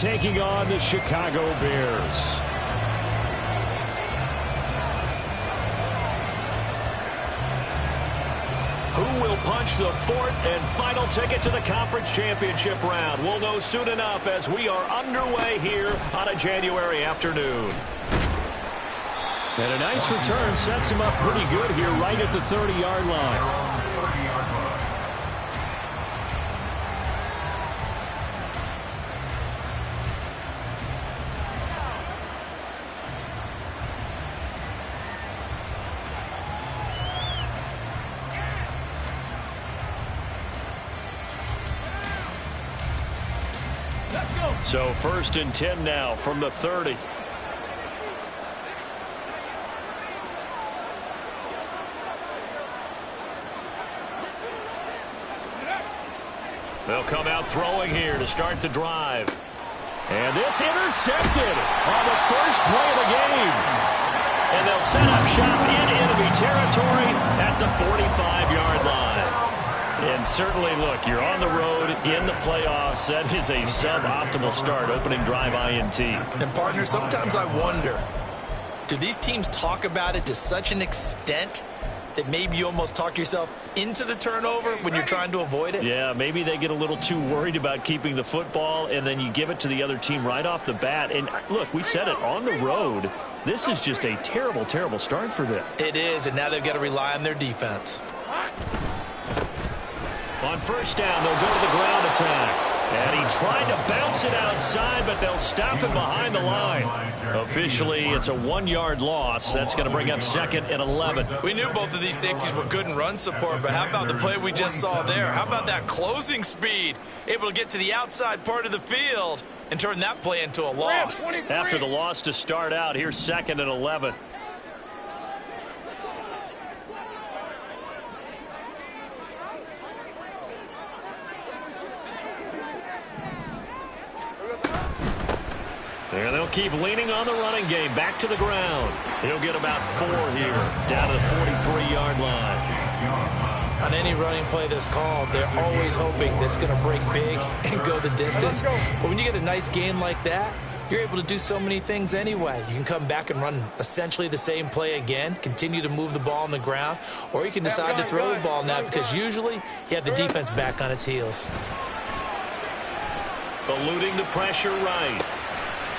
taking on the Chicago Bears. Who will punch the fourth and final ticket to the conference championship round? We'll know soon enough as we are underway here on a January afternoon. And a nice return sets him up pretty good here right at the 30-yard line. So 1st and 10 now from the 30. They'll come out throwing here to start the drive. And this intercepted on the first play of the game. And they'll set up shop in enemy territory at the 45-yard line. And certainly, look, you're on the road in the playoffs. That is a suboptimal start, opening drive INT. And, partner, sometimes I wonder, do these teams talk about it to such an extent that maybe you almost talk yourself into the turnover when you're trying to avoid it? Yeah, maybe they get a little too worried about keeping the football, and then you give it to the other team right off the bat. And, look, we said it, on the road, this is just a terrible, terrible start for them. It is, and now they've got to rely on their defense. On first down, they'll go to the ground attack. And he tried to bounce it outside, but they'll stop him behind the line. Officially, it's a 1-yard loss. That's going to bring up 2nd and 11. We knew both of these safeties were good in run support, but how about the play we just saw there? How about that closing speed? Able to get to the outside part of the field and turn that play into a loss. After the loss to start out, here's 2nd and 11. There they'll keep leaning on the running game. Back to the ground. He'll get about 4 here. Down to the 43-yard line. On any running play that's called, they're always hoping that it's going to break big and go the distance. But when you get a nice game like that, you're able to do so many things anyway. You can come back and run essentially the same play again, continue to move the ball on the ground, or you can decide to throw the ball now because usually you have the defense back on its heels. Eluding the pressure right.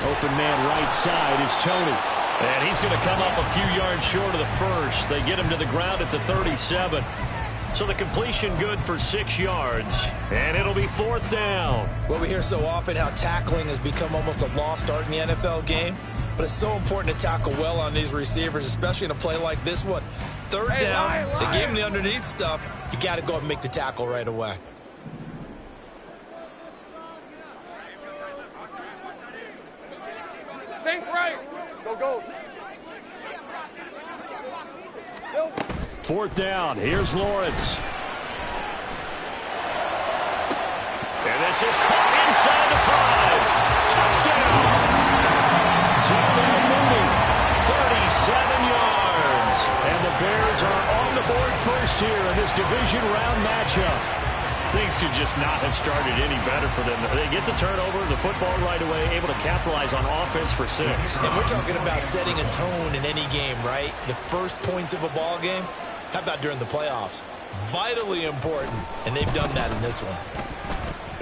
Open man right side is Tony. And he's going to come up a few yards short of the first. They get him to the ground at the 37. So the completion good for 6 yards. And it'll be 4th down. Well, we hear so often how tackling has become almost a lost art in the NFL game. But it's so important to tackle well on these receivers, especially in a play like this one. 3rd down, they gave him the underneath stuff. You got to go up and make the tackle right away. Think right. Go. 4th down. Here's Lawrence. And this is caught inside the 5. Touchdown. T.Y. Mooney, 37 yards. And the Bears are on the board first here in this division round matchup. Things could just not have started any better for them. They get the turnover, the football right away, able to capitalize on offense for 6. And we're talking about setting a tone in any game, right? The first points of a ball game, how about during the playoffs? Vitally important, and they've done that in this one.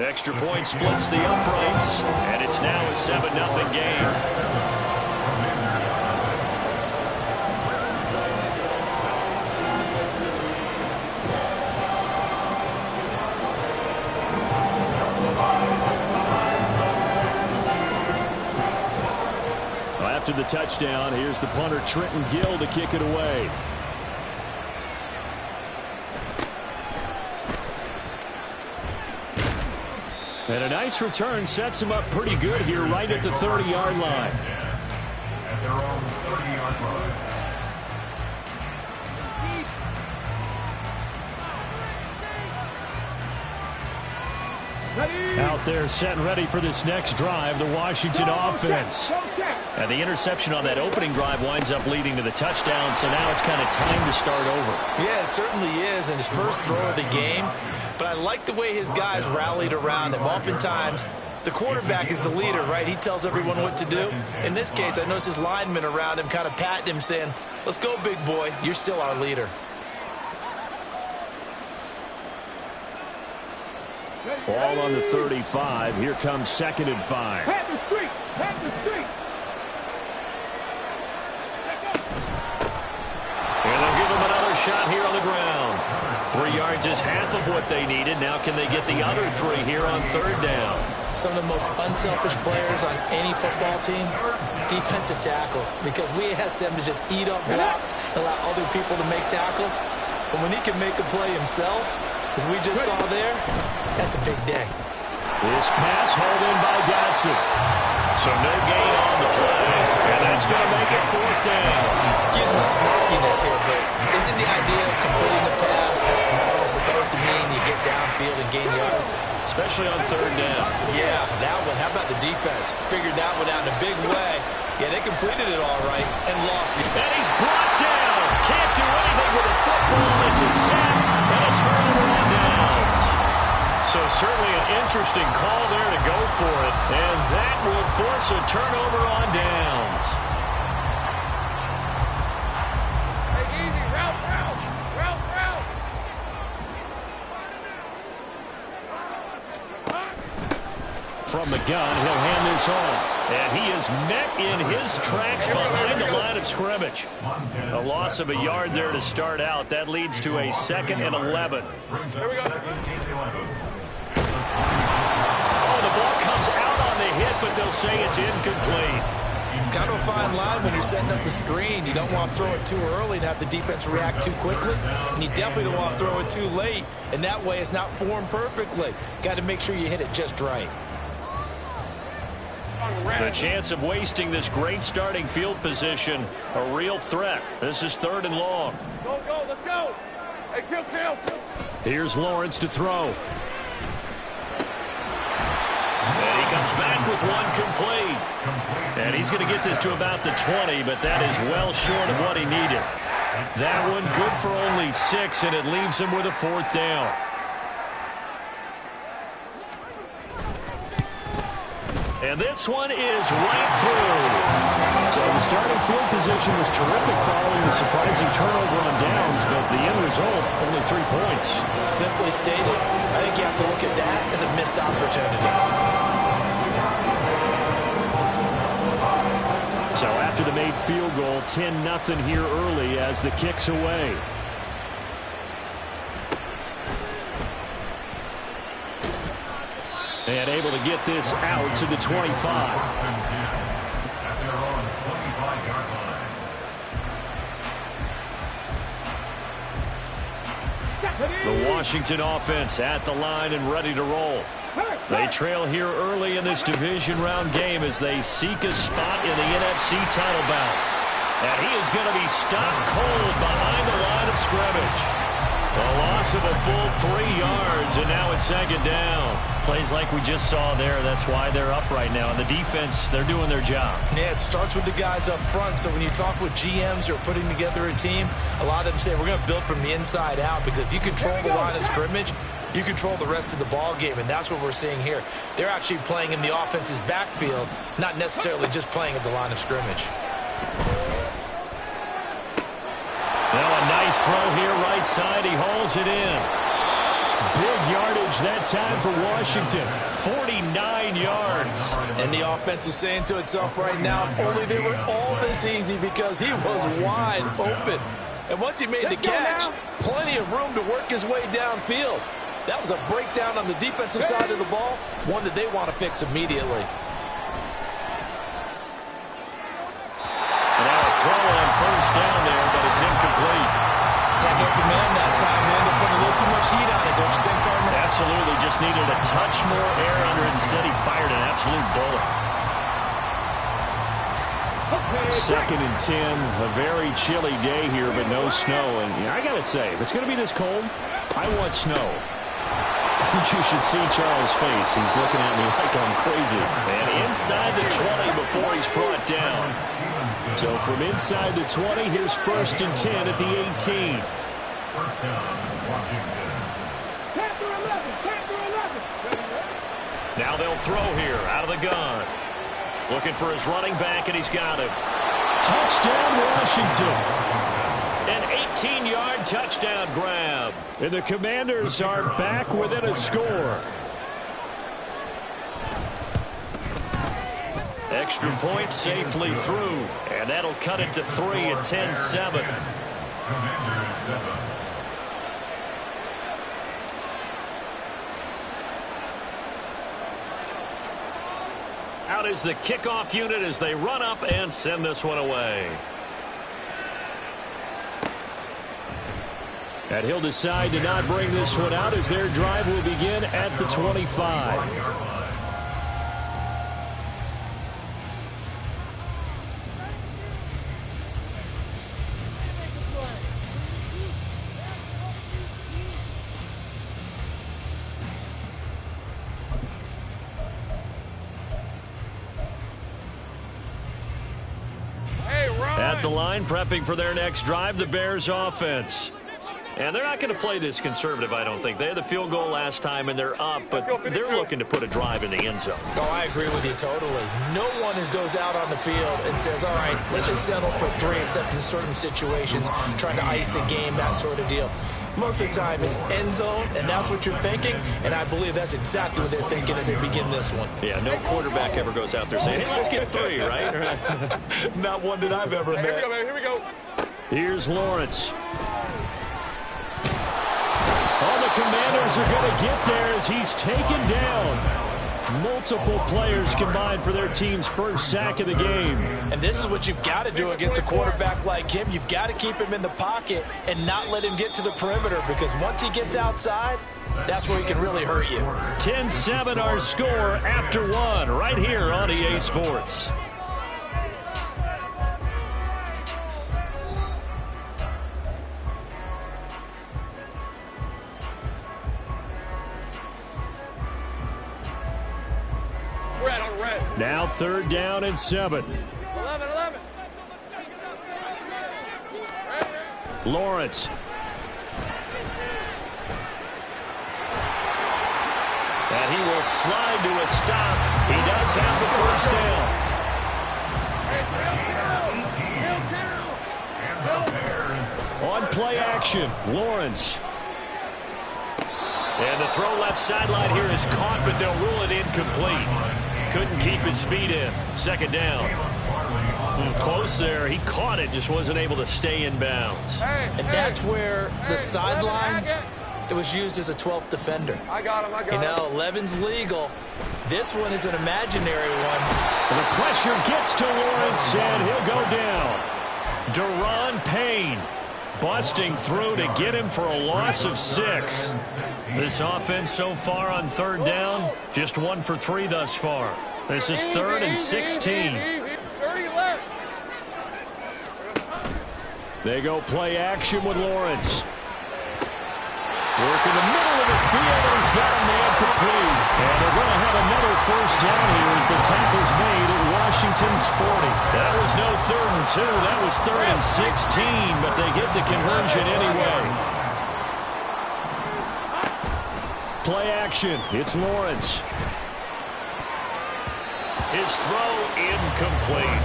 Extra point splits the uprights, and it's now a 7-0 game. After the touchdown, here's the punter Trenton Gill to kick it away. And a nice return sets him up pretty good here right at the 30-yard line. At their own 30-yard line. Out there set and ready for this next drive, the Washington offense. And the interception on that opening drive winds up leading to the touchdown, so now it's kind of time to start over. Yeah, it certainly is, and his first throw of the game. But I like the way his guys rallied around him. Oftentimes, The quarterback is the leader, right? He tells everyone what to do. In this case, I noticed his linemen around him kind of patting him, saying, let's go, big boy. You're still our leader. Ball on the 35. Here comes 2nd and 5. Pat the streets. Pat the streets. And they'll give him another shot here on the ground. 3 yards is half of what they needed. Now can they get the other 3 here on 3rd down? Some of the most unselfish players on any football team, defensive tackles, because we ask them to just eat up blocks and allow other people to make tackles. But when he can make a play himself, as we just saw there, that's a big day. This pass hauled in by Dotson. So no gain on the play, and that's going to make it 4th down. Excuse my snarkiness here, but isn't the idea of completing a pass supposed to mean you get downfield and gain yards? Especially on 3rd down. Yeah, that one. How about the defense? Figured that one out in a big way. Yeah, they completed it all right and lost it. And he's brought down. Can't do anything with a football. It's a sack and a turnover on downs. So certainly an interesting call there to go for it. And that will force a turnover on downs. Take it easy. Route. From the gun, he'll hand this off. And he is met in his tracks behind the line of scrimmage. A loss of a yard there to start out. That leads to a 2nd and 11. Here we go. Oh, the ball comes out on the hit, but they'll say it's incomplete. Kind of a fine line when you're setting up the screen. You don't want to throw it too early and have the defense react too quickly. And you definitely don't want to throw it too late. And that way it's not formed perfectly. Got to make sure you hit it just right. The chance of wasting this great starting field position, a real threat. This is 3rd and long. Go. Let's go. Hey, kill. Here's Lawrence to throw. And he comes back with one complete. And he's going to get this to about the 20, but that is well short of what he needed. That one good for only 6, and it leaves him with a 4th down. And this one is right through. So the starting field position was terrific following the surprising turnover on downs, but the end result, only 3 points. Simply stated, I think you have to look at that as a missed opportunity. So after the made field goal, 10-0 here early as the kick's away. And able to get this out to the 25. At their own 25-yard line. The Washington offense at the line and ready to roll. They trail here early in this division round game as they seek a spot in the NFC title bout. And he is going to be stopped cold behind the line of scrimmage. A loss of a full 3 yards, and now it's 2nd down. Plays like we just saw there. That's why they're up right now. And the defense, they're doing their job. Yeah, it starts with the guys up front. So when you talk with GMs who are putting together a team, a lot of them say we're going to build from the inside out, because if you control the line of scrimmage, you control the rest of the ball game, and that's what we're seeing here. They're actually playing in the offense's backfield, not necessarily just playing at the line of scrimmage. Well, a nice throw here right side. He hauls it in. Big yardage that time for Washington. 49 yards. And the offense is saying to itself right now, only they were all this easy because he was wide open. And once he made the catch, plenty of room to work his way downfield. That was a breakdown on the defensive side of the ball, one that they want to fix immediately. And now a throw on 1st down there, but it's incomplete. Had no command that time. They ended up putting a little too much heat on it, don't you think, Cardinal? Absolutely. Just needed a touch more air under it. Instead, he fired an absolute bullet. 2nd and 10. A very chilly day here, but no snow. And I got to say, if it's going to be this cold, I want snow. You should see Charles' face. He's looking at me like I'm crazy. And inside the 20 before he's brought down. So from inside the 20, here's 1st and 10 at the 18. 1st down, Washington. Now they'll throw here out of the gun. Looking for his running back, and he's got him. Touchdown, Washington. An 18-yard touchdown grab. And the Commanders are back within a score. Extra point safely through. And that'll cut it to 3 at 10-7. Commanders 7. Out is the kickoff unit as they run up and send this one away. And he'll decide to not bring this one out as their drive will begin at the 25. At the line, prepping for their next drive, the Bears offense. And they're not going to play this conservative, I don't think. They had the field goal last time, and they're up, but they're looking to put a drive in the end zone. Oh, I agree with you totally. No one goes out on the field and says, all right, let's just settle for 3, except in certain situations, trying to ice a game, that sort of deal. Most of the time, it's end zone, and that's what you're thinking, and I believe that's exactly what they're thinking as they begin this one. Yeah, no quarterback ever goes out there saying, hey, let's get 3, right? Not one that I've ever met. Here we go, man. Here we go. Here's Lawrence. Oh, the Commanders are going to get there as he's taken down. Multiple players combined for their team's first sack of the game. And this is what you've got to do against a quarterback like him. You've got to keep him in the pocket and not let him get to the perimeter, because once he gets outside, that's where he can really hurt you. 10-7 our score after 1 right here on EA Sports. Now 3rd down and 7. 11. Lawrence. And he will slide to a stop. He does have the first down. On play action, Lawrence. And the throw left sideline here is caught, but they'll rule it incomplete. Couldn't keep his feet in. 2nd down. Close there. He caught it, just wasn't able to stay in bounds. And that's where the sideline, it was used as a 12th defender. I got him. You know, 11's legal. This one is an imaginary one. The pressure gets to Lawrence, and he'll go down. Daron Payne busting through to get him for a loss of 6. This offense so far on 3rd down, just 1 for 3 thus far. This is 3rd and 16. 30 left. They go play action with Lawrence. Work in the middle of the field, and he's got a man complete. And they're going to have another first down here as the tackle's made at Washington's 40. That was no 3rd and 2. That was 3rd and 16, but they get the conversion anyway. Play action. It's Lawrence. His throw incomplete.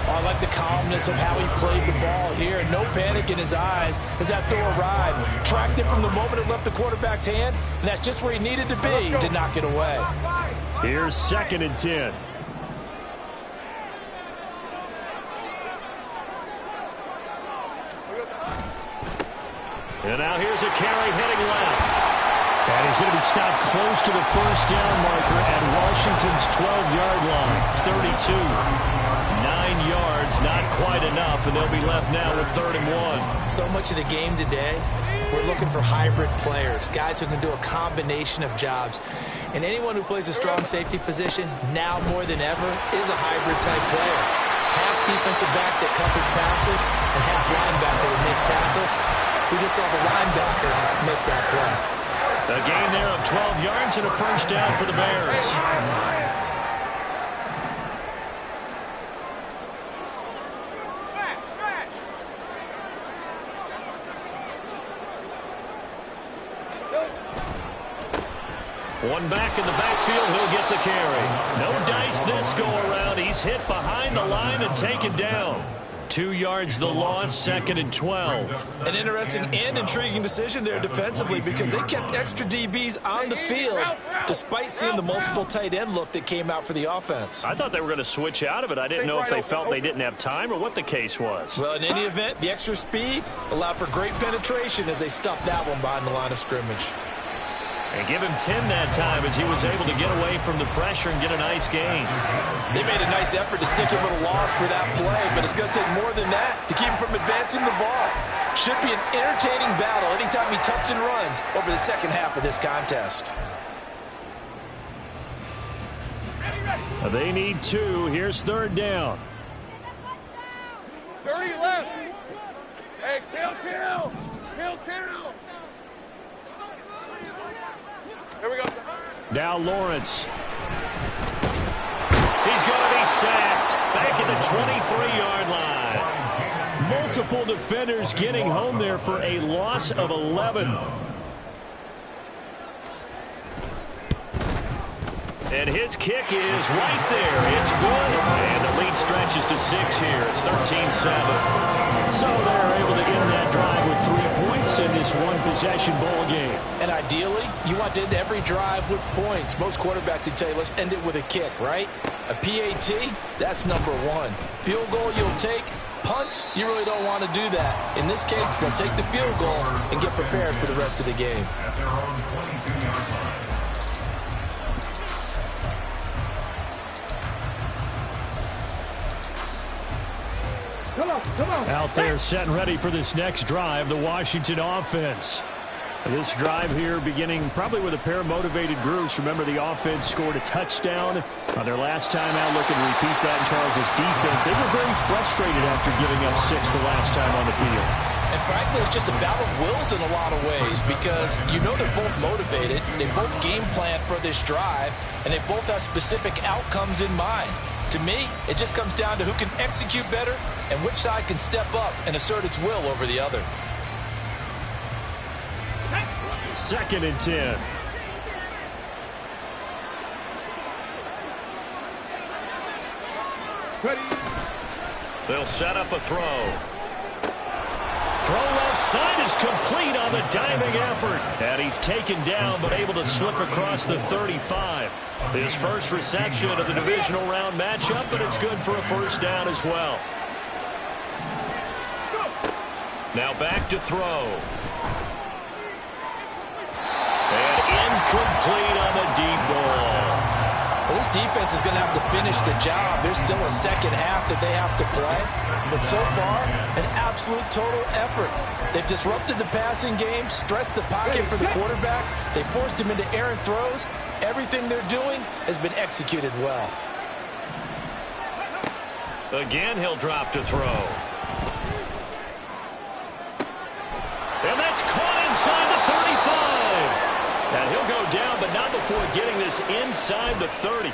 Oh, I like the calmness of how he played the ball here. No panic in his eyes as that throw arrived. Tracked it from the moment it left the quarterback's hand, and that's just where he needed to be to knock it away. Here's 2nd and 10. And now here's a carry heading left. And he's going to be stopped close to the first down marker at Washington's 12-yard line. 32. 9 yards, not quite enough, and they'll be left now with 3rd and 1. So much of the game today, we're looking for hybrid players, guys who can do a combination of jobs. And anyone who plays a strong safety position, now more than ever, is a hybrid-type player. Half defensive back that covers passes, and half linebacker that makes tackles. We just saw the linebacker make that play. A gain there of 12 yards and a first down for the Bears. One back in the backfield, he'll get the carry. No dice this go-around. He's hit behind the line and taken down. 2 yards the loss, 2nd and 12. An interesting and intriguing decision there defensively because they kept extra DBs on the field despite seeing the multiple tight end look that came out for the offense. I thought they were going to switch out of it. I didn't know if they felt they didn't have time or what the case was. Well, in any event, the extra speed allowed for great penetration as they stuffed that one behind the line of scrimmage. And give him 10 that time as he was able to get away from the pressure and get a nice gain. They made a nice effort to stick him with a loss for that play, but it's going to take more than that to keep him from advancing the ball. Should be an entertaining battle anytime he tucks and runs over the second half of this contest. They need 2. Here's 3rd down. 30 left. Hey, kill. Here we go. Now Lawrence. He's going to be sacked. Back at the 23-yard line. Multiple defenders getting home there for a loss of 11. And his kick is right there. It's good. And the lead stretches to 6 here. It's 13-7. So they're able to end that drive with 3 points in this one-possession ball game. And ideally, you want to end every drive with points. Most quarterbacks would tell you, let's end it with a kick, right? A PAT, that's number 1. Field goal you'll take. Punts, you really don't want to do that. In this case, they'll take the field goal and get prepared for the rest of the game. At their own 22-yard line. Out there set and ready for this next drive, the Washington offense. This drive here beginning probably with a pair of motivated groups. Remember, the offense scored a touchdown on their last time out. Looking to repeat that in Charles' defense. They were very frustrated after giving up 6 the last time on the field. And frankly, it's just a battle of wills in a lot of ways because you know they're both motivated. They both game plan for this drive, and they both have specific outcomes in mind. To me, it just comes down to who can execute better and which side can step up and assert its will over the other. 2nd and 10. They'll set up a throw. Throw left side is complete on the diving effort. And he's taken down but able to slip across the 35. His first reception of the divisional round matchup, but it's good for a 1st down as well. Now back to throw. And incomplete on the deep ball. Well, this defense is going to have to finish the job. There's still a second half that they have to play. But so far, an absolute total effort. They've disrupted the passing game, stressed the pocket for the quarterback. They forced him into errant throws. Everything they're doing has been executed well. Again, he'll drop to throw. And that's caught inside the 35. And he'll go down, but not before getting this inside the 30.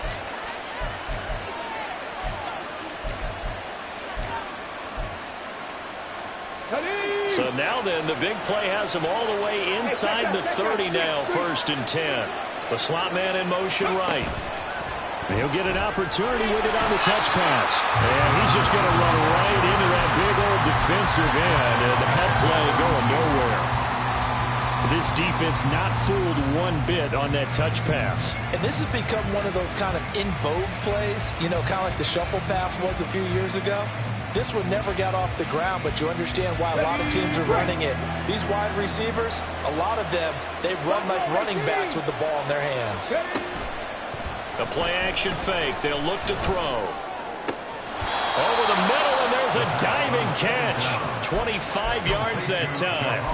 So now then, the big play has him all the way inside the 30 now, 1st and 10. The slot man in motion right. He'll get an opportunity with it on the touch pass. And he's just going to run right into that big old defensive end, and that play going nowhere. This defense not fooled one bit on that touch pass. And this has become one of those kind of in vogue plays, you know, kind of like the shuffle pass was a few years ago. This one never got off the ground, but you understand why a lot of teams are running it. These wide receivers, a lot of them, they've run like running backs with the ball in their hands. A play-action fake. They'll look to throw. Over the middle, and there's a diving catch. 25 yards that time.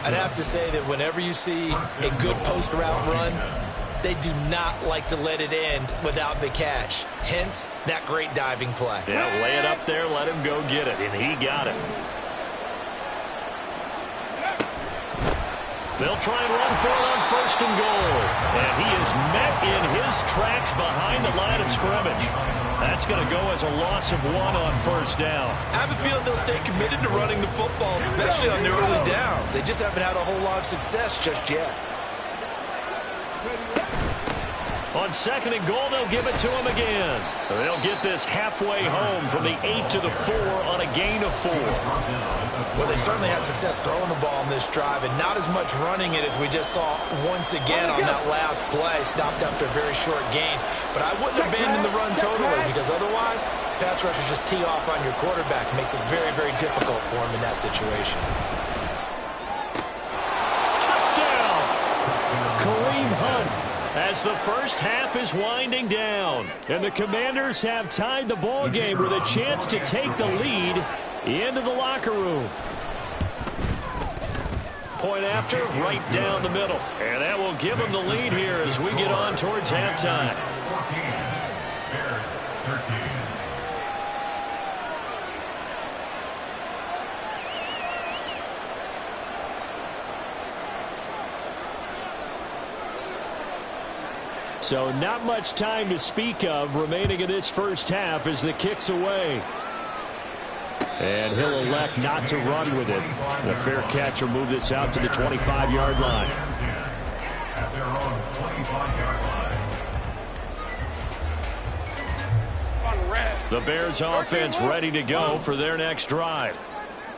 I'd have to say that whenever you see a good post-route run, they do not like to let it end without the catch. Hence, that great diving play. Yeah, lay it up there, let him go get it, and he got it. They'll try and run for it on 1st and goal. And he is met in his tracks behind the line of scrimmage. That's going to go as a loss of 1 on 1st down. I have a feeling they'll stay committed to running the football, especially on their early downs. They just haven't had a whole lot of success just yet. on 2nd and goal, they'll give it to him again. They'll get this halfway home from the 8 to the 4 on a gain of 4. Well, they certainly had success throwing the ball on this drive, and not as much running it as we just saw once again on that last play. Stopped after a very short gain. But I wouldn't abandon the run totally, because otherwise, pass rushers just tee off on your quarterback. It makes it very, very difficult for him in that situation. Touchdown! Kareem Hunt, as the first half is winding down. And the Commanders have tied the ball game with a chance to take the lead into the locker room. Point after, right down the middle. And that will give them the lead here as we get on towards halftime. 14, Bears 13. So not much time to speak of remaining in this first half as the kick's away. And he'll elect not to run with it. The fair catch will move this out to the 25-yard line. At their own 25-yard line. The Bears offense ready to go for their next drive.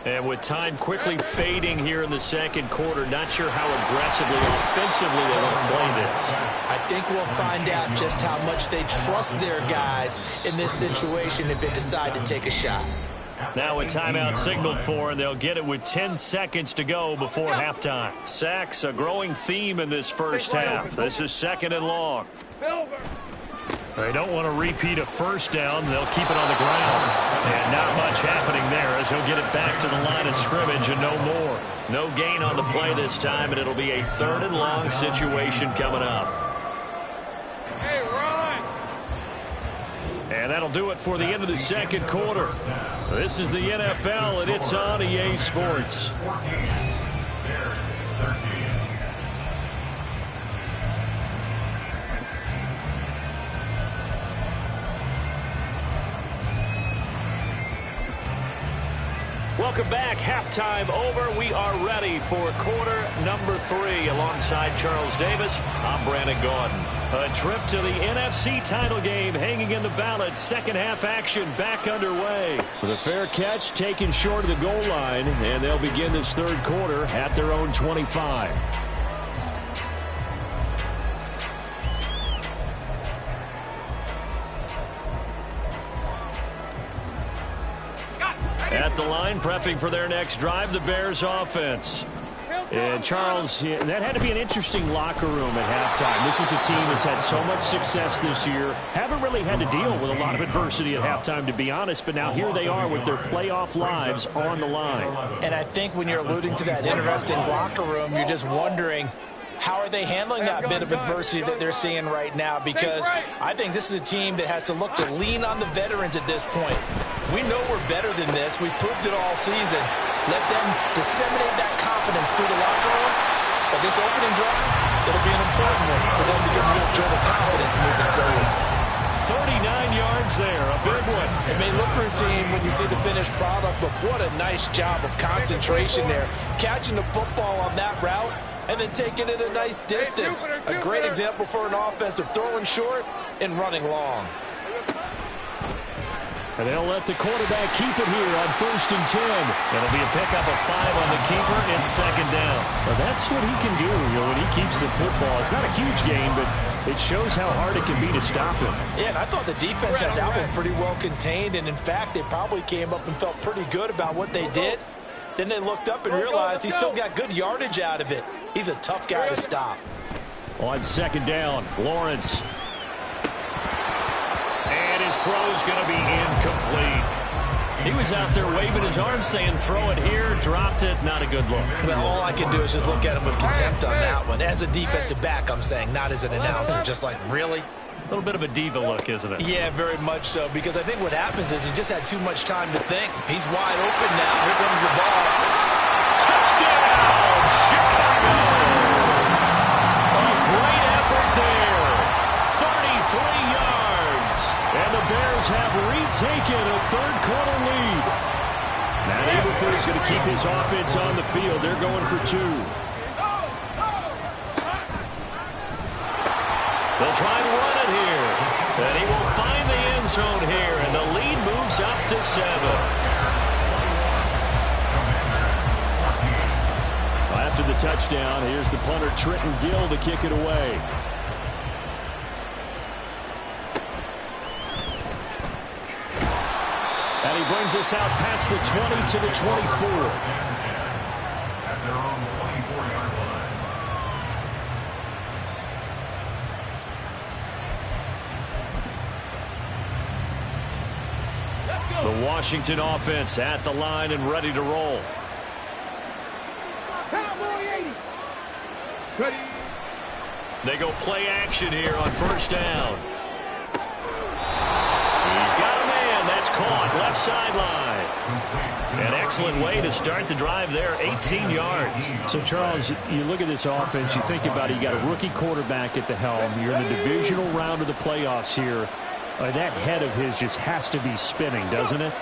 And with time quickly fading here in the second quarter, not sure how aggressively offensively they want to play this. I think we'll find out just how much they trust their guys in this situation if they decide to take a shot. Now a timeout signaled for, and they'll get it with 10 seconds to go before halftime. Sacks, a growing theme in this first half. This is 2nd and long. They don't want to repeat a first down. They'll keep it on the ground. And not much happening there as he'll get it back to the line of scrimmage and no more. No gain on the play this time, and it'll be a 3rd and long situation coming up. Hey, run! And that'll do it for the end of the second quarter. This is the NFL, and it's on EA Sports. 14, Bears 13. Welcome back. Halftime over. We are ready for quarter number 3. Alongside Charles Davis, I'm Brandon Gordon. A trip to the NFC title game hanging in the balance. Second half action back underway. The fair catch taken short of the goal line, and they'll begin this third quarter at their own 25. At the line, prepping for their next drive, the Bears offense. And Charles, that had to be an interesting locker room at halftime. This is a team that's had so much success this year. Haven't really had to deal with a lot of adversity at halftime, to be honest. But now here they are with their playoff lives on the line. And I think when you're alluding to that interesting locker room, you're just wondering, how are they handling that bit of adversity that they're seeing right now? Because I think this is a team that has to look to lean on the veterans at this point. We know we're better than this. We've proved it all season. Let them disseminate that confidence through the locker room. But this opening drive, it'll be an important one for them to get a real jolt of confidence moving forward. 39 yards there, a big one. It may look routine when you see the finished product, but what a nice job of concentration there. Catching the football on that route and then taking it a nice distance. A great example for an offensive throwing short and running long. And they'll let the quarterback keep it here on 1st and 10. It'll be a pickup of 5 on the keeper and 2nd down. Well, that's what he can do, when he keeps the football. It's not a huge gain, but it shows how hard it can be to stop him. Yeah, and I thought the defense had that one pretty well contained, and in fact, they probably came up and felt pretty good about what they did. Then they looked up and realized he still got good yardage out of it. He's a tough guy to stop. On 2nd down, Lawrence. And his throw's going to be incomplete. He was out there waving his arms saying, throw it here, dropped it, not a good look. Well, all I can do is just look at him with contempt on that one. As a defensive back, I'm saying, not as an announcer. Just like, really? A little bit of a diva look, isn't it? Yeah, very much so, because I think what happens is he just had too much time to think. He's wide open now. Here comes the ball. Touchdown, Chicago! A great effort there. 33 yards. And the Bears have retaken a third-quarter lead. Matt Eberflus is going to keep his offense on the field. They're going for 2. They'll try and run it here. And he will find the end zone here, and the lead moves up to 7. After the touchdown, here's the punter, Trenton Gill, to kick it away. And he brings us out past the 20 to the 24. At their own 24-yard line. The Washington offense at the line and ready to roll. They go play action here on first down. He's got a man. That's caught. Left sideline. An excellent way to start the drive there. 18 yards. So, Charles, you look at this offense, you think about it, you got a rookie quarterback at the helm. You're in the divisional round of the playoffs here. That head of his just has to be spinning, doesn't it?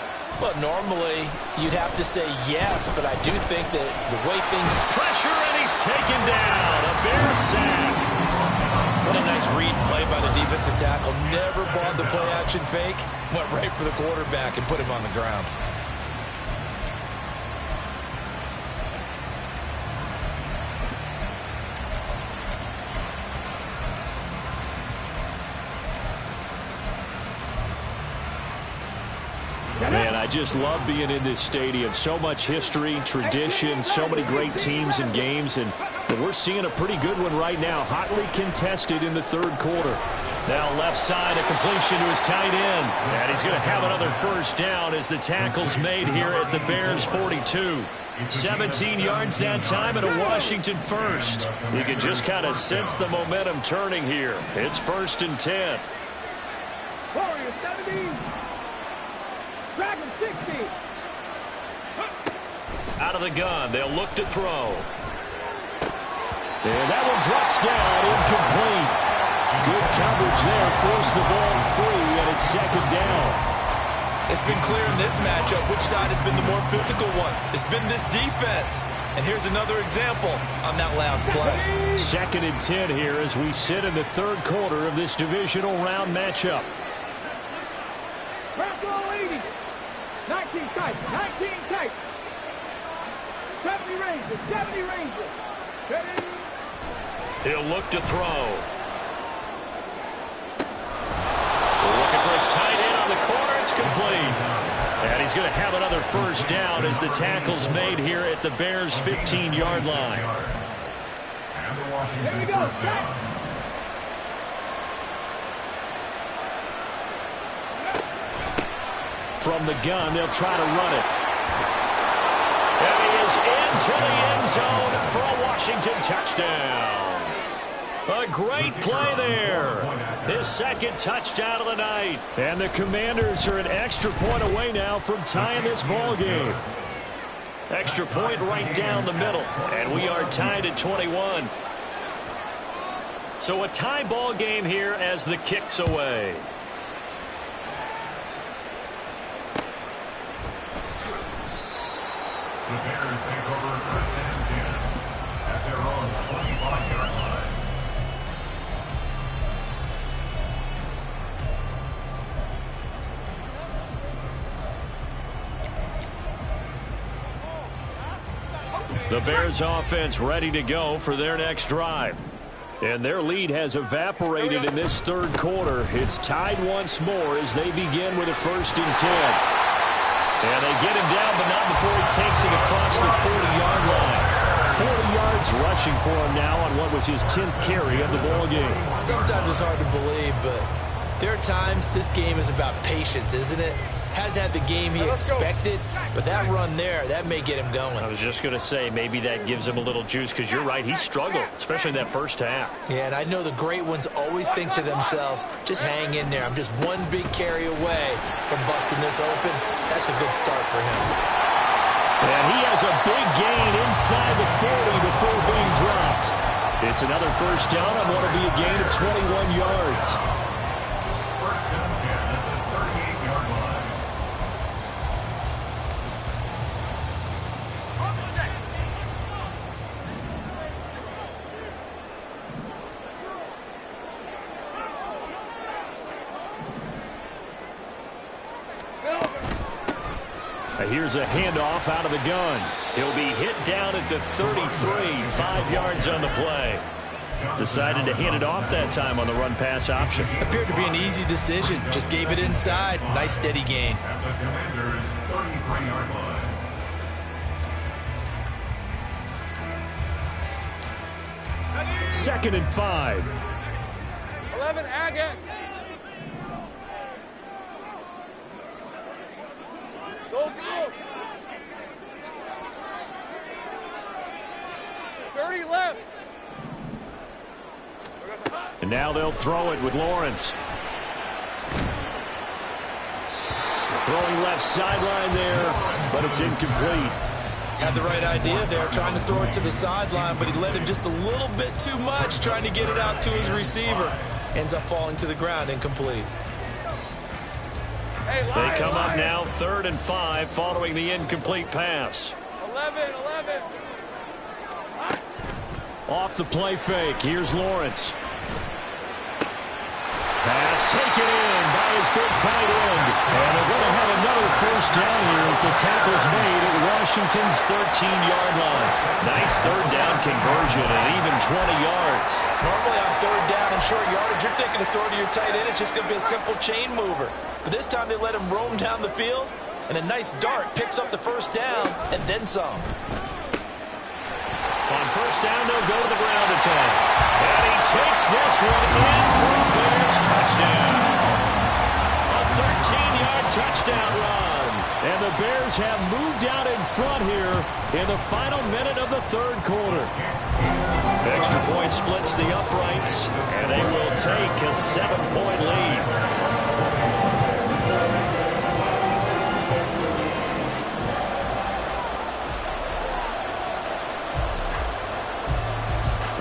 Well, normally you'd have to say yes, but I do think that the way things... Pressure, and he's taken down. A Bears sack. What a nice read play by the defensive tackle. Never bought the play-action fake. Went right for the quarterback and put him on the ground. Man, I just love being in this stadium. So much history, tradition, so many great teams and games, and we're seeing a pretty good one right now, hotly contested in the third quarter. Now left side, a completion to his tight end. And he's going to have another first down as the tackle's made here at the Bears 42. 17 yards that time and a Washington first. You can just kind of sense the momentum turning here. It's 1st and 10. Warriors 17. Dragon 60. Out of the gun, they'll look to throw. And that one drops down, incomplete. Good coverage there, forced the ball free, and it's 2nd down. It's been clear in this matchup which side has been the more physical one. It's been this defense. And here's another example on that last play. 2nd and 10 here as we sit in the third quarter of this divisional round matchup. Crack roll 80. 19 tight. 19 tight. 70 Rangers. 70 Rangers. Ready? He'll look to throw. Looking for his tight end on the corner. It's complete. And he's going to have another first down as the tackle's made here at the Bears' 15-yard line. And the Washington Here we go. first down. From the gun, they'll try to run it. And he is into the end zone for a Washington touchdown. A great play there. His 2nd touchdown of the night. And the Commanders are an extra point away now from tying this ball game. Extra point right down the middle. And we are tied at 21. So a tie ball game here as the kick's away. The Bears take over 1st and 10 at their own 25-yard line. The Bears offense ready to go for their next drive. And their lead has evaporated in this third quarter. It's tied once more as they begin with a 1st and 10. And they get him down, but not before he takes it across the 40-yard line. 40 yards rushing for him now on what was his 10th carry of the ball game. Sometimes it's hard to believe, but there are times this game is about patience, isn't it? Has had the game he expected, but that run there, that may get him going. I was just going to say, maybe that gives him a little juice, because you're right, he struggled, especially in that first half. Yeah, and I know the great ones always think to themselves, just hang in there. I'm just one big carry away from busting this open. That's a good start for him. And he has a big gain inside the 40 before being dropped. It's another first down on what will be a gain of 21 yards. 1st and 10 at the 38-yard line. Here's a handoff out of the gun. He'll be hit down at the 33, 5 yards on the play. Decided to hand it off that time on the run-pass option. Appeared to be an easy decision. Just gave it inside. Nice steady gain. At the Commanders' 33-yard line. 2nd and 5. 11, Agate. Go, go. 30 left. And now they'll throw it with Lawrence. Throwing left sideline there, but it's incomplete. Had the right idea there, trying to throw it to the sideline, but he led him just a little bit too much, trying to get it out to his receiver. Ends up falling to the ground, incomplete. Hey, They come up now 3rd and 5 following the incomplete pass. 11. Off the play fake, here's Lawrence. Pass taken in by his big tight end. And they're going to have another first down here as the tackle's made at Washington's 13-yard line. Nice 3rd down conversion and even 20 yards. Normally on 3rd down and short yardage, you're thinking to throw to your tight end. It's just going to be a simple chain mover. But this time they let him roam down the field, and a nice dart picks up the first down and then some. On first down, they'll go to the ground attack. And he takes this one in for a Bears touchdown. A 13-yard touchdown run. And the Bears have moved out in front here in the final minute of the 3rd quarter. Extra point splits the uprights, and they will take a 7-point lead.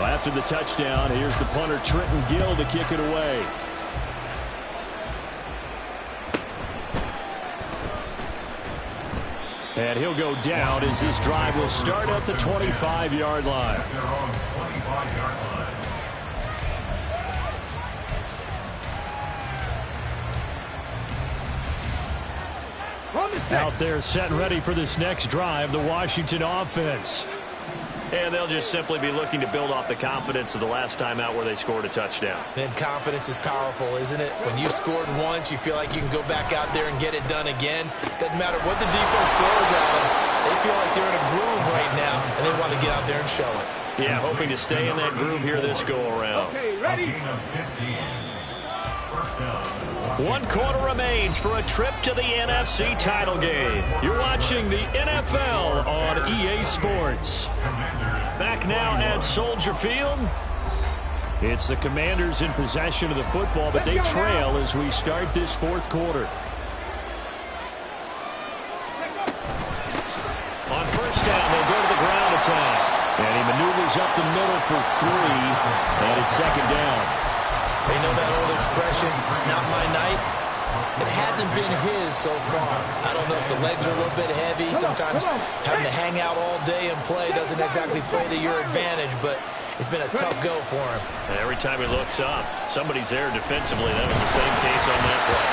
After the touchdown, here's the punter Trenton Gill to kick it away. And he'll go down as this drive will start at the 25-yard line. At their own 25-yard line. Out there set and ready for this next drive, the Washington offense. And they'll just simply be looking to build off the confidence of the last time out where they scored a touchdown. Then confidence is powerful, isn't it? When you scored once, you feel like you can go back out there and get it done again. Doesn't matter what the defense throws at them. They feel like they're in a groove right now, and they want to get out there and show it. Yeah, hoping to stay in that groove here this go-around. Okay, ready? 15. First down. 1 quarter remains for a trip to the NFC title game. You're watching the NFL on EA Sports. Back now at Soldier Field. It's the Commanders in possession of the football, but they trail as we start this 4th quarter. On first down, they'll go to the ground attack. And he maneuvers up the middle for 3, and it's 2nd down. They know that old expression, it's not my night. It hasn't been his so far. I don't know if the legs are a little bit heavy. Sometimes having to hang out all day and play doesn't exactly play to your advantage, but it's been a tough go for him. And every time he looks up, somebody's there defensively. That was the same case on that play.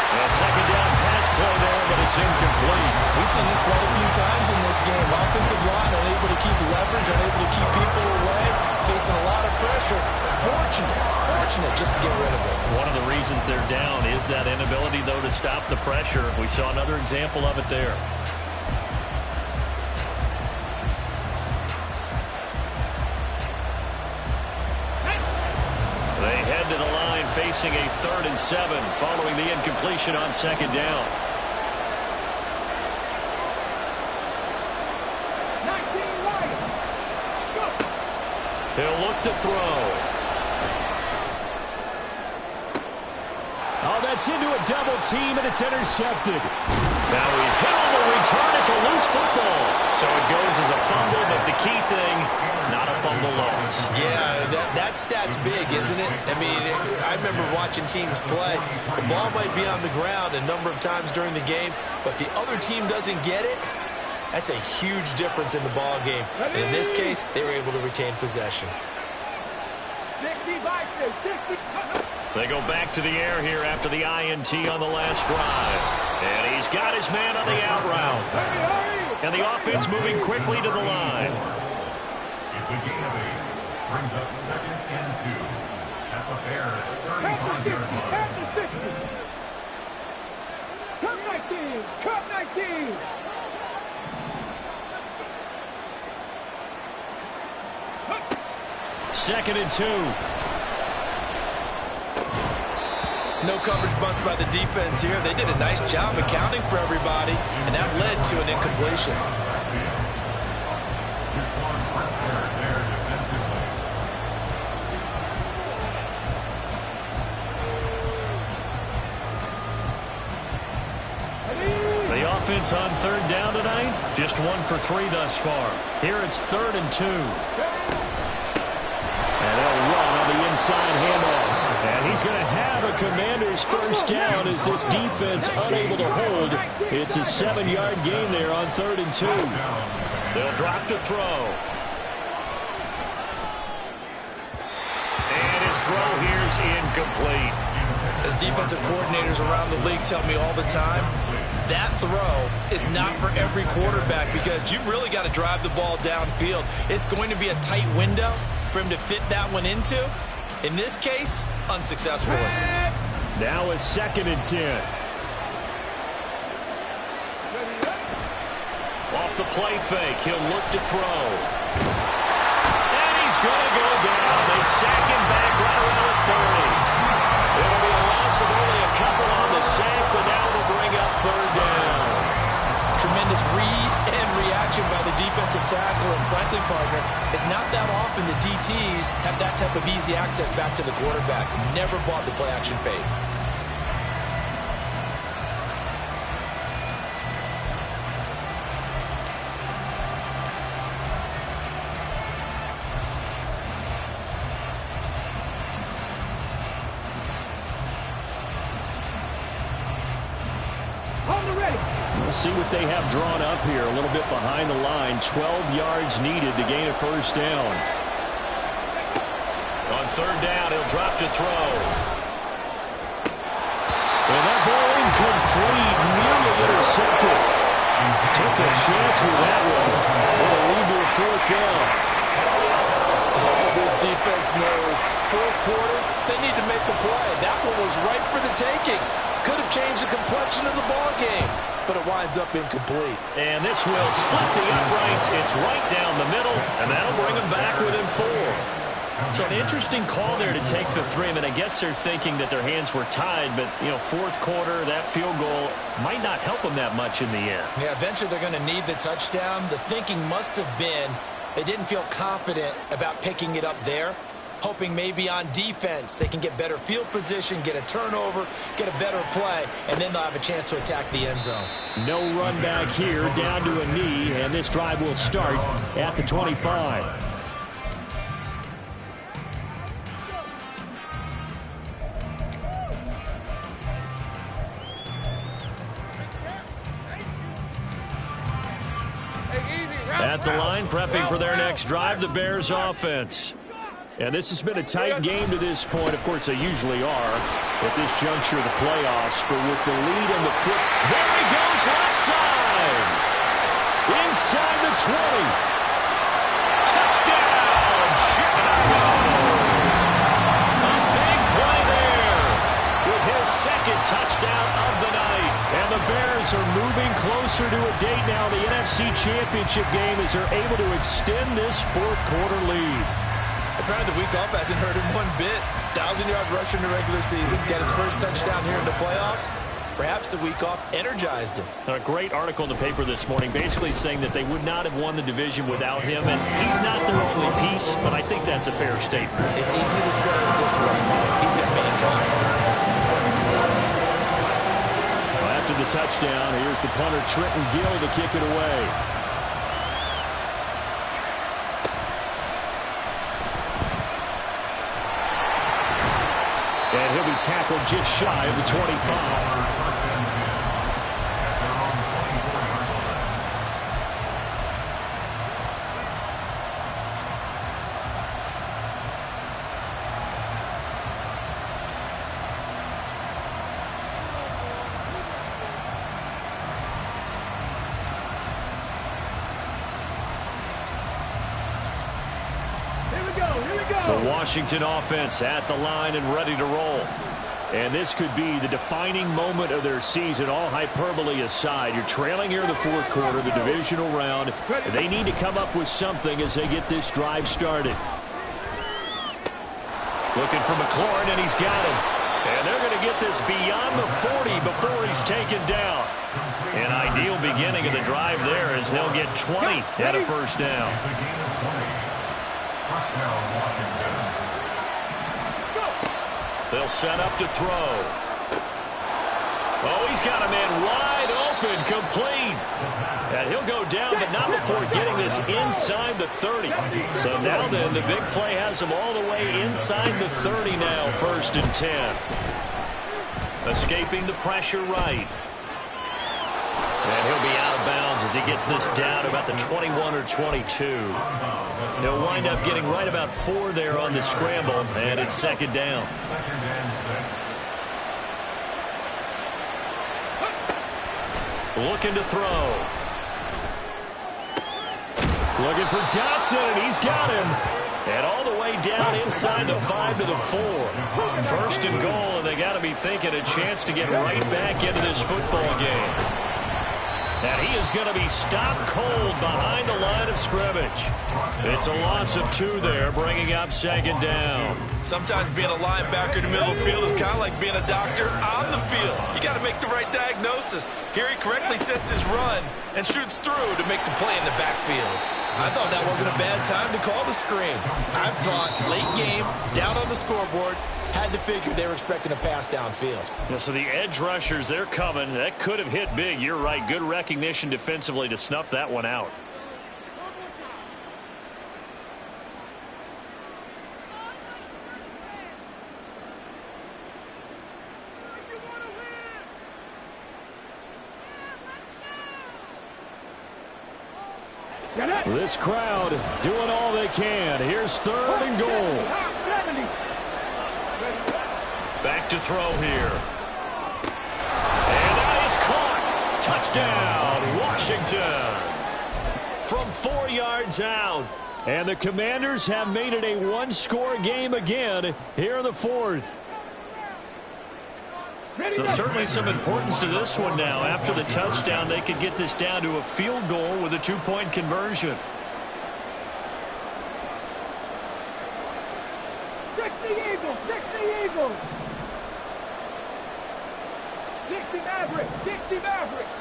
A 2nd down pass play there, but it's incomplete. We've seen this quite a few times in this game. Offensive line unable to keep leverage, unable to keep people away, facing a lot of pressure. Fortunate just to get rid of it. One of the reasons they're down is that inability, though, to stop the pressure. We saw another example of it there. They head to the line facing a 3rd and 7 following the incompletion on 2nd down. 19 right. Go. He'll look to throw. Oh, that's into a double team, and it's intercepted. Now he's hit on the return. It's a loose football. So it goes as a fumble, but the key thing, not a fumble loss. Yeah, that stat's big, isn't it? I mean, I remember watching teams play. The ball might be on the ground a number of times during the game, but the other team doesn't get it. That's a huge difference in the ball game. And in this case, they were able to retain possession. 65, 60. They go back to the air here after the INT on the last drive. And he's got his this man on the out route. And the offense moving quickly to the line. It's a gain of 8. Brings up 2nd and 2. At the Bears' 35-yard line. At the 60. Cup 19. Cup 19. Second and 2. No coverage bust by the defense here. They did a nice job accounting for everybody, and that led to an incompletion. The offense on third down tonight, just 1 for 3 thus far. Here it's 3rd and 2. And they'll run on the inside handoff. And he's going to have a Commander's first down as this defense unable to hold. It's a 7-yard gain there on 3rd and 2. They'll drop to throw. And his throw here's incomplete. As defensive coordinators around the league tell me all the time, that throw is not for every quarterback because you've really got to drive the ball downfield. It's going to be a tight window for him to fit that one into. In this case, unsuccessfully. Now a 2nd and 10. Off the play fake, he'll look to throw. And he's going to go down. They sack him back right around the 30. It'll be a loss of only a couple on the sack, but now they'll bring up 3rd down. Tremendous read and reaction by the defensive tackle, and frankly, partner, it's not that often the DTs have that type of easy access back to the quarterback. Never bought the play-action fade. We'll see what they have drawn up here. A little bit behind the line. 12 yards needed to gain a first down. On 3rd down, he'll drop to throw. And that ball incomplete. Nearly intercepted. Took a chance with that one. It'll lead to a 4th down. Oh, this defense knows. 4th quarter, they need to make the play. That one was right for the taking. Could have changed the complexion of the ball game, but it winds up incomplete. And this will split the uprights. It's right down the middle, and that'll bring them back within 4. So an interesting call there to take the 3. I mean, I guess they're thinking that their hands were tied, but, you know, 4th quarter, that field goal might not help them that much in the end. Yeah, eventually they're going to need the touchdown. The thinking must have been they didn't feel confident about picking it up there, hoping maybe on defense they can get better field position, get a turnover, get a better play, and then they'll have a chance to attack the end zone. No run back here, down to a knee, and this drive will start at the 25. At the line, prepping for their next drive, the Bears offense. And this has been a tight game to this point. Of course, they usually are at this juncture of the playoffs. But with the lead and the foot, there he goes left side. Inside the 20. Touchdown, Chicago. A big play there with his 2nd touchdown of the night. And the Bears are moving closer to a date now, the NFC Championship game, as they're able to extend this 4th quarter lead. Apparently the week off hasn't hurt him one bit. 1,000-yard rush in the regular season, get his first touchdown here in the playoffs. Perhaps the week off energized him. A great article in the paper this morning basically saying that they would not have won the division without him, and he's not their only piece, but I think that's a fair statement. It's easy to say it this way. He's their main guy. Well, after the touchdown, here's the punter Trenton Gill to kick it away. And he'll be tackled just shy of the 25. The Washington offense at the line and ready to roll. And this could be the defining moment of their season, all hyperbole aside. You're trailing here in the fourth quarter, the divisional round. They need to come up with something as they get this drive started. Looking for McLaurin, and he's got him. And they're going to get this beyond the 40 before he's taken down. An ideal beginning of the drive there as they'll get 20 at a first down. They'll set up to throw. Oh, he's got a man wide open, complete. And he'll go down, but not before getting this inside the 30. So now then, the big play has him all the way inside the 30 now, 1st and 10. Escaping the pressure right. And he'll be out of bounds as he gets this down about the 21 or 22. He'll wind up getting right about 4 there on the scramble, and it's 2nd down. Looking to throw. Looking for Dotson, and he's got him. And all the way down inside the 5 to the 4. 1st and goal, and they got to be thinking a chance to get right back into this football game. And he is going to be stopped cold behind the line of scrimmage. It's a loss of 2 there, bringing up 2nd down. Sometimes being a linebacker in the middle of the field is kind of like being a doctor on the field. You got to make the right diagnosis. Here he correctly sets his run and shoots through to make the play in the backfield. I thought that wasn't a bad time to call the screen. I thought late game, down on the scoreboard, had to figure they were expecting a pass downfield. Yeah, so the edge rushers, they're coming. That could have hit big. You're right. Good recognition defensively to snuff that one out. This crowd doing all they can. Here's 3rd and goal. Back to throw here. And that is caught. Touchdown, Washington. From 4 yards out. And the Commanders have made it a 1-score game again here in the 4th. So certainly some importance to this one now. After the touchdown, they could get this down to a field goal with a 2-point conversion. 60 Eagles, 60 Eagles. 60 Mavericks, 60 Mavericks.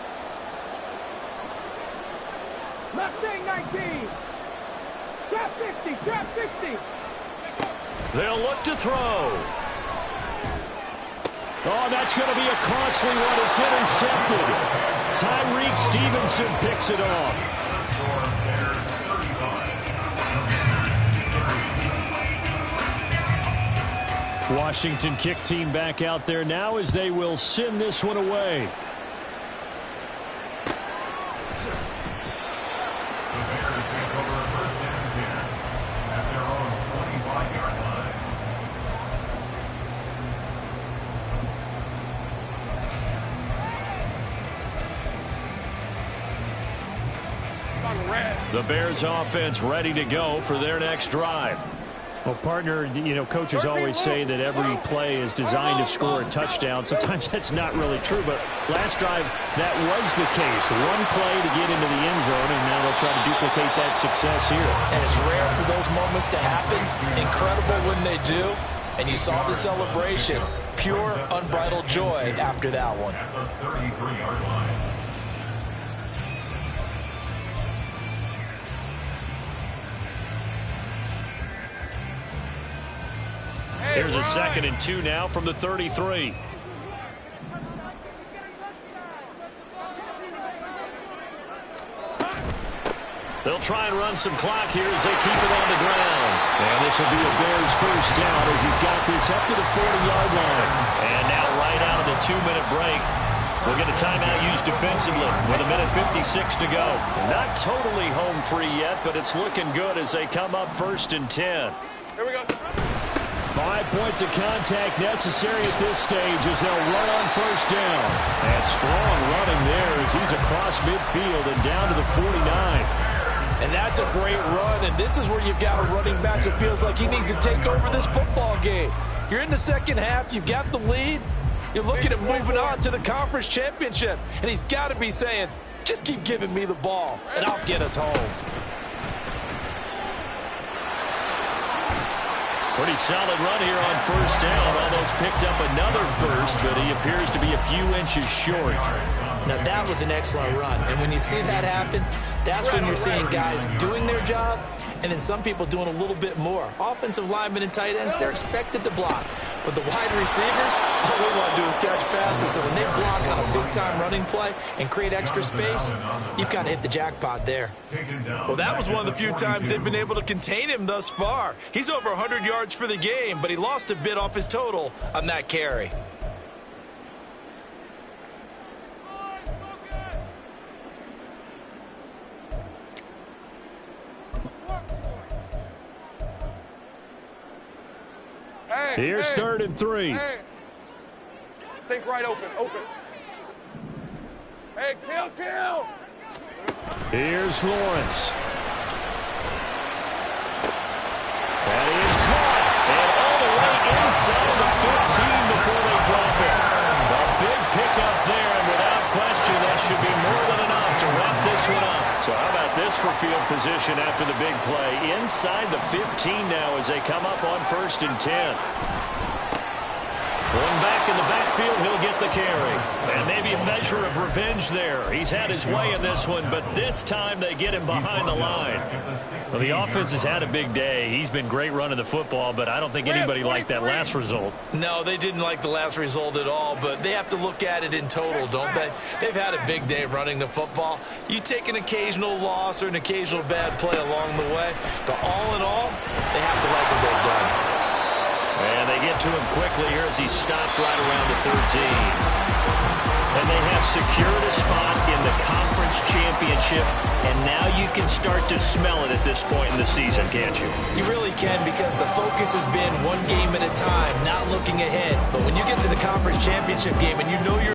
Left wing 19. Trap 60, trap 60. They'll look to throw. Oh, that's going to be a costly one. It's intercepted. Tyreek Stevenson picks it off. Washington kick team back out there now as they will send this one away. The Bears offense ready to go for their next drive. Well, partner, you know, coaches always say that every play is designed to score a touchdown. Sometimes that's not really true, but last drive, that was the case. One play to get into the end zone, and now they'll try to duplicate that success here. And it's rare for those moments to happen. Incredible when they do. And you saw the celebration. Pure, unbridled joy after that one. At the 33-yard line. Here's a 2nd and 2 now from the 33. They'll try and run some clock here as they keep it on the ground. And this will be a Bears first down as he's got this up to the 40-yard line. And now right out of the 2-minute break, we'll get a timeout used defensively with 1:56 to go. Not totally home free yet, but it's looking good as they come up 1st and 10. Here we go. 5 points of contact necessary at this stage as they'll run on 1st down. And strong running there as he's across midfield and down to the 49. And that's a great run, and this is where you've got a running back who feels like he needs to take over this football game. You're in the second half, you've got the lead, you're looking at moving on to the conference championship, and he's got to be saying, just keep giving me the ball, and I'll get us home. Pretty solid run here on first down. Almost picked up another first, but he appears to be a few inches short. Now, that was an excellent run. And when you see that happen, that's when you're seeing guys doing their job and then some people doing a little bit more. Offensive linemen and tight ends, they're expected to block. But the wide receivers, all they want to do is catch passes. So when they block on a big-time running play and create extra space, you've kind of hit the jackpot there. Well, that was one of the few times they've been able to contain him thus far. He's over 100 yards for the game, but he lost a bit off his total on that carry. Here's 3rd and 3. Hey. Think right open. Hey, kill. Here's Lawrence. And he is caught. And all the way inside the 15 before they drop it. A big pickup there, and without question, that should be more than enough to wrap this one up. So how about this for field position after the big play? Inside the 15 now as they come up on 1st and 10. Going back in the backfield, he'll get the carry. And maybe a measure of revenge there. He's had his way in this one, but this time they get him behind the line. Well, the offense has had a big day. He's been great running the football, but I don't think anybody liked that last result. No, they didn't like the last result at all, but they have to look at it in total, don't they? They've had a big day running the football. You take an occasional loss or an occasional bad play along the way, but all in all, they have to like what they've done. And they get to him quickly here as he stopped right around the 13. And they have secured a spot in the conference championship, and now you can start to smell it at this point in the season, can't you? You really can, because the focus has been one game at a time, not looking ahead. But when you get to the conference championship game and you know you're